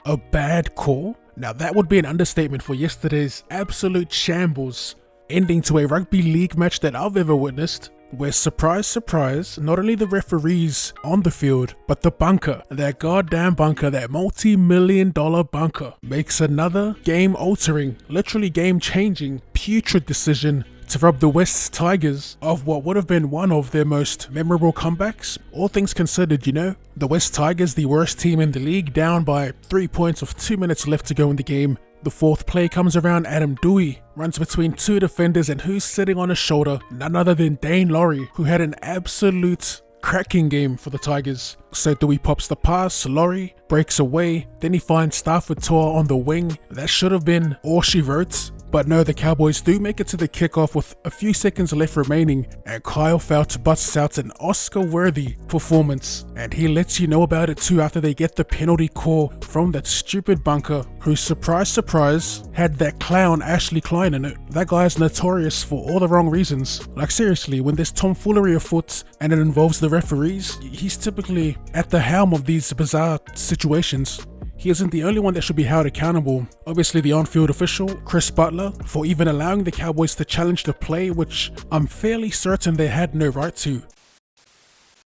a bad call? Now that would be an understatement for yesterday's absolute shambles, ending to a rugby league match that I've ever witnessed, where surprise, surprise, not only the referees on the field, but the bunker, that goddamn bunker, that multi-million-dollar bunker, makes another game-altering, literally game-changing, putrid decision to rob the West Tigers of what would have been one of their most memorable comebacks. All things considered, you know, the West Tigers, the worst team in the league, down by 3 points with 2 minutes left to go in the game. The fourth play comes around, Adam Doueihi runs between two defenders, and who's sitting on his shoulder? None other than Dane Gagai, who had an absolute cracking game for the Tigers. So Doueihi pops the pass, Laurie breaks away, then he finds Stafford Toa on the wing. That should have been all she wrote. But no, the Cowboys do make it to the kickoff with a few seconds left remaining, and Kyle Feldt busts out an Oscar-worthy performance. And he lets you know about it too after they get the penalty call from that stupid bunker, who, surprise, surprise, had that clown Ashley Klein in it. That guy is notorious for all the wrong reasons. Like seriously, when there's tomfoolery afoot and it involves the referees, he's typically at the helm of these bizarre situations. He isn't the only one that should be held accountable. Obviously the on-field official, Chris Butler, for even allowing the Cowboys to challenge the play, which I'm fairly certain they had no right to.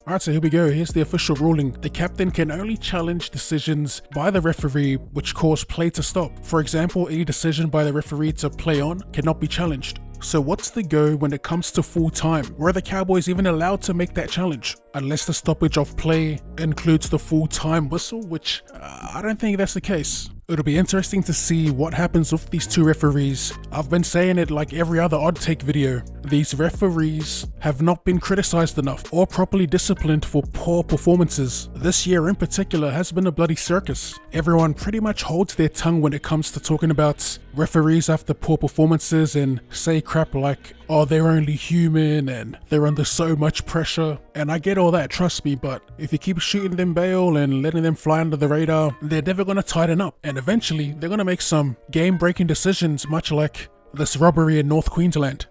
Alright, so here we go. Here's the official ruling. The captain can only challenge decisions by the referee which cause play to stop. For example, any decision by the referee to play on cannot be challenged. So what's the go when it comes to full time? Were the Cowboys even allowed to make that challenge? Unless the stoppage of play includes the full time whistle, which I don't think that's the case. It'll be interesting to see what happens with these two referees. I've been saying it like every other odd take video. These referees have not been criticized enough or properly disciplined for poor performances. This year in particular has been a bloody circus. Everyone pretty much holds their tongue when it comes to talking about referees after poor performances and say crap like, oh, they're only human and they're under so much pressure. And I get all that, trust me, but if you keep shooting them bail and letting them fly under the radar, they're never going to tighten up. And eventually, they're going to make some game-breaking decisions, much like this robbery in North Queensland.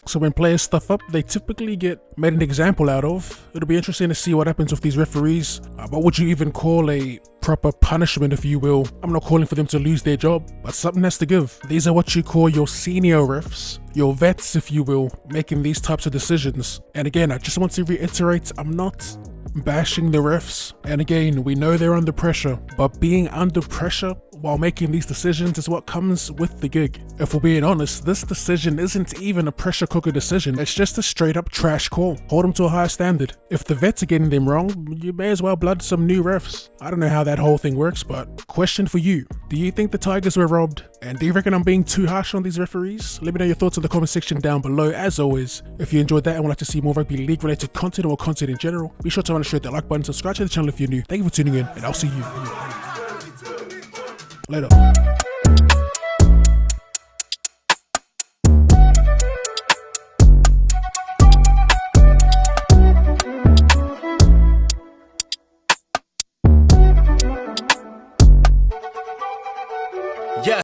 So when players stuff up, they typically get made an example out of. It'll be interesting to see what happens with these referees. What would you even call a proper punishment, if you will? I'm not calling for them to lose their job, but something has to give. These are what you call your senior refs, your vets, if you will, making these types of decisions. And again, I just want to reiterate, I'm not bashing the refs. And again, we know they're under pressure, but being under pressure while making these decisions is what comes with the gig. If we're being honest, this decision isn't even a pressure cooker decision. It's just a straight up trash call. Hold them to a higher standard. If the vets are getting them wrong, you may as well blood some new refs. I don't know how that whole thing works, but question for you. Do you think the Tigers were robbed? And do you reckon I'm being too harsh on these referees? Let me know your thoughts in the comment section down below. As always, if you enjoyed that and would like to see more rugby league related content or content in general, be sure to hit that like button, subscribe to the channel if you're new. Thank you for tuning in, and I'll see you later.